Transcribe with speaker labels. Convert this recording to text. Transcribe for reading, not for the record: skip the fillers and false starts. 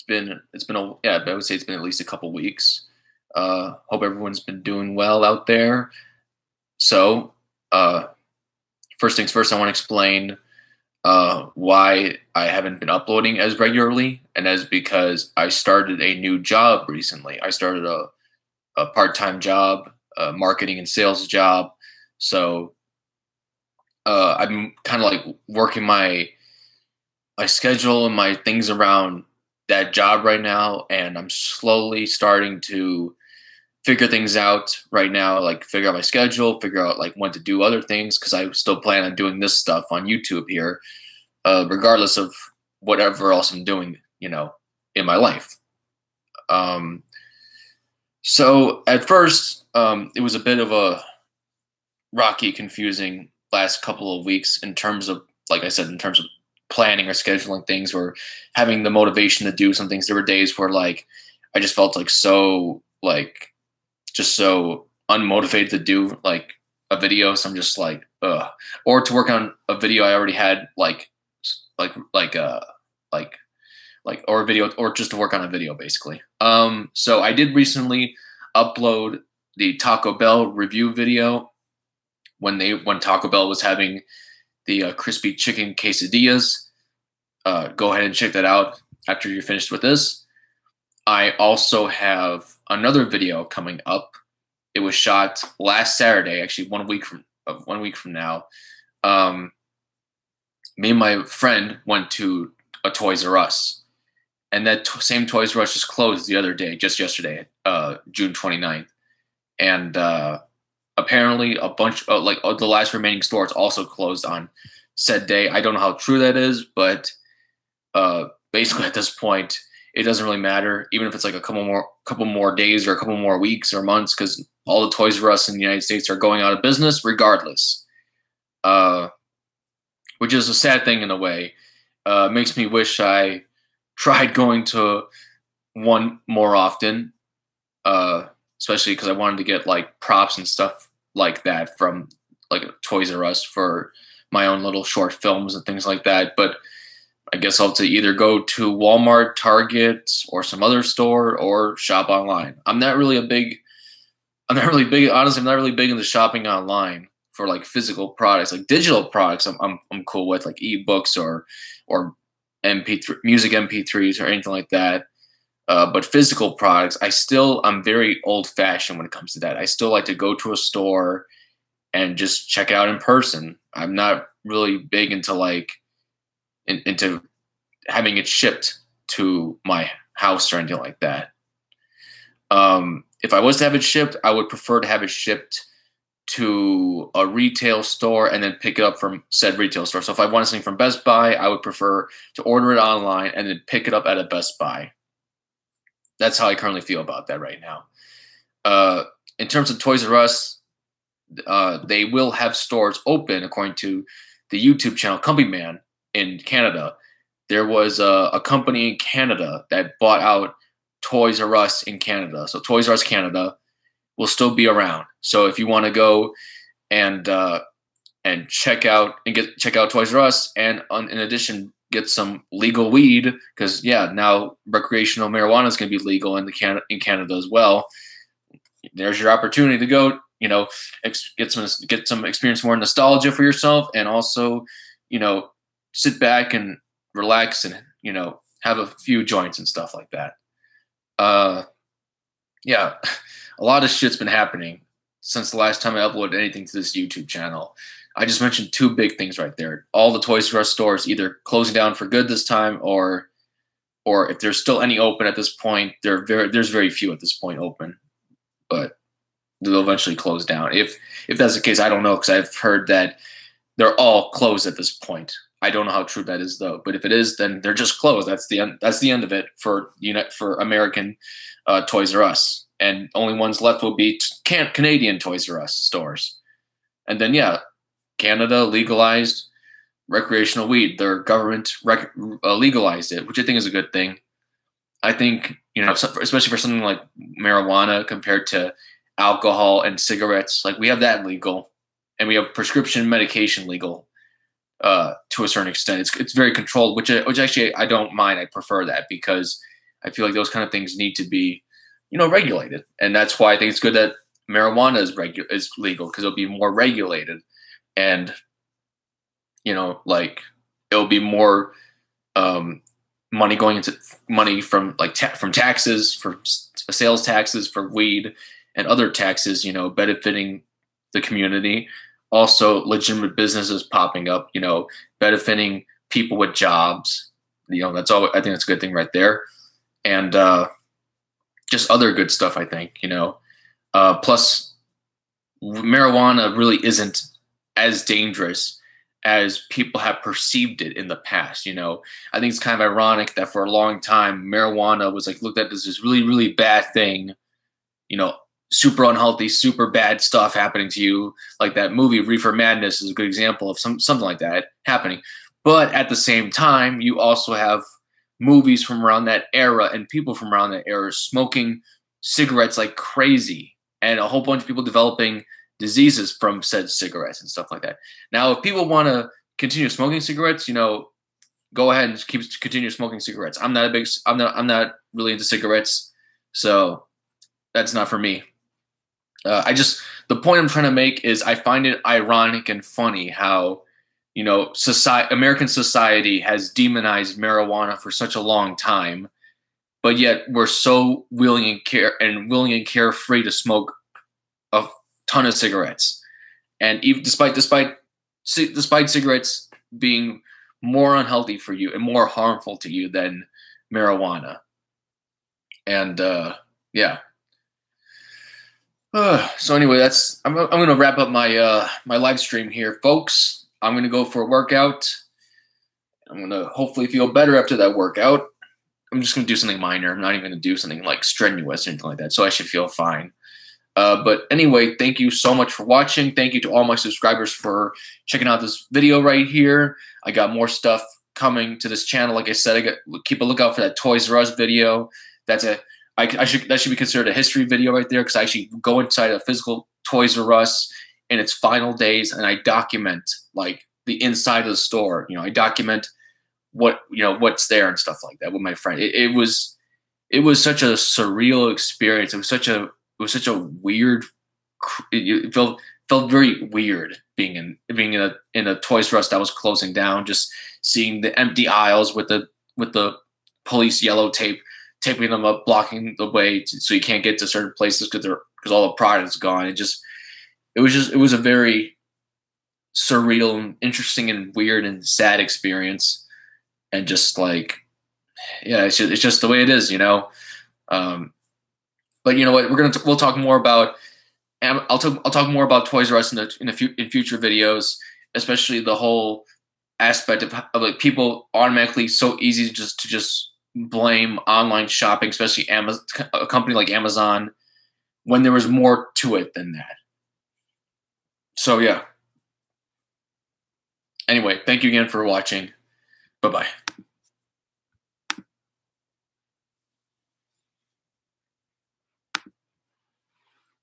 Speaker 1: I would say it's been at least a couple weeks. Hope everyone's been doing well out there. So, uh, first things first, I want to explain why I haven't been uploading as regularly, and that's because I started a new job recently. I started a part-time job, a marketing and sales job. So I'm kind of like working my schedule and my things around that job right now, and I'm slowly starting to figure things out right now, like figure out my schedule, figure out like when to do other things, because I still plan on doing this stuff on YouTube here, regardless of whatever else I'm doing, in my life. Um, so at first, it was a bit of a rocky, confusing last couple of weeks in terms of, like I said, in terms of planning or scheduling things or having the motivation to do some things. There were days where like I just felt like so like just so unmotivated to do like a video. So I'm just like, ugh. Or to work on a video I already had like like uh like or a video, or just to work on a video basically. So I did recently upload the Taco Bell review video when Taco Bell was having the crispy chicken quesadillas. Go ahead and check that out after you're finished with this. I also have another video coming up. It was shot last Saturday, actually 1 week from now. Me and my friend went to a Toys R Us, and that same Toys R Us just closed the other day, just yesterday, June 29th. And apparently a bunch of the last remaining stores also closed on said day. I don't know how true that is, but basically at this point, it doesn't really matter, even if it's like a couple more days or a couple more weeks or months, because all the Toys R Us in the United States are going out of business regardless. Which is a sad thing in a way. Makes me wish I tried going to one more often, especially because I wanted to get like props and stuff like that from like Toys R Us for my own little short films and things like that. But I guess I'll have to either go to Walmart, Target, or some other store, or shop online. Honestly, I'm not really big into shopping online for like physical products. Like digital products, I'm cool with, like ebooks or MP3 music MP3s or anything like that. But physical products, I'm very old fashioned when it comes to that. I still like to go to a store and just check it out in person. I'm not really big into into having it shipped to my house or anything like that. If I was to have it shipped, I would prefer to have it shipped to a retail store and then pick it up from said retail store. So if I wanted something from Best Buy, I would prefer to order it online and then pick it up at a Best Buy. That's how I currently feel about that right now. In terms of Toys R Us, they will have stores open according to the YouTube channel Company Man in Canada. There was a company in Canada that bought out Toys R Us in Canada. So Toys R Us Canada will still be around. So if you want to go and check out Toys R Us, and in addition get some legal weed, because now recreational marijuana is going to be legal in Canada as well. There's your opportunity to go, get some experience, more nostalgia for yourself, and also, sit back and relax and have a few joints and stuff like that. A lot of shit's been happening since the last time I uploaded anything to this YouTube channel. I just mentioned two big things right there. All the Toys R Us stores either closing down for good this time, or if there's still any open at this point, there's very few at this point open, but they'll eventually close down. If that's the case, I don't know, because I've heard that they're all closed at this point. I don't know how true that is though, but if it is, then they're just closed. That's the end. That's the end of it for American Toys R Us, and only ones left will be Canadian Toys R Us stores. And then Canada legalized recreational weed. Their government legalized it, which I think is a good thing. I think especially for something like marijuana compared to alcohol and cigarettes, like we have that legal, and we have prescription medication legal. To a certain extent, it's very controlled, which actually I don't mind. I prefer that, because I feel like those kind of things need to be, regulated, and that's why I think it's good that marijuana is legal, because it'll be more regulated, and like it'll be more money going into money from like from taxes, for sales taxes for weed and other taxes, benefiting the community. Also, legitimate businesses popping up, benefiting people with jobs. That's all. I think that's a good thing right there, and just other good stuff. I think plus marijuana really isn't as dangerous as people have perceived it in the past. I think it's kind of ironic that for a long time marijuana was like looked at as this really, really bad thing, super unhealthy, super bad stuff happening to you. Like that movie Reefer Madness is a good example of something like that happening. But at the same time, you also have movies from around that era and people from around that era smoking cigarettes like crazy, and a whole bunch of people developing diseases from said cigarettes and stuff like that. Now, if people want to continue smoking cigarettes, go ahead and continue smoking cigarettes. I'm not really into cigarettes, so that's not for me. The point I'm trying to make is I find it ironic and funny how, American society has demonized marijuana for such a long time, but yet we're so willing and carefree to smoke a ton of cigarettes, and even despite cigarettes being more unhealthy for you and more harmful to you than marijuana. And yeah. So anyway, I'm going to wrap up my my live stream here, folks. I'm going to go for a workout. I'm going to hopefully feel better after that workout. I'm just going to do something minor. I'm not even going to do something like strenuous or anything like that. So I should feel fine. But anyway, thank you so much for watching. Thank you to all my subscribers for checking out this video right here. I got more stuff coming to this channel. Like I said, keep a lookout for that Toys R Us video. That should be considered a history video right there, because I actually go inside a physical Toys R Us in its final days, and I document like the inside of the store. I document what's there and stuff like that with my friend. It was such a surreal experience. It was such a weird. It felt very weird being in a Toys R Us that was closing down. Just seeing the empty aisles with the police yellow tape taping them up, blocking the way so you can't get to certain places because all the product is gone. It was a very surreal and interesting and weird and sad experience, and just like, yeah, it's just the way it is. But you know what? We'll talk more about. I'll talk more about Toys R Us in future videos, especially the whole aspect of like people automatically so easy to just blame online shopping, especially a company like Amazon, when there was more to it than that. So yeah. Anyway, thank you again for watching. Bye-bye.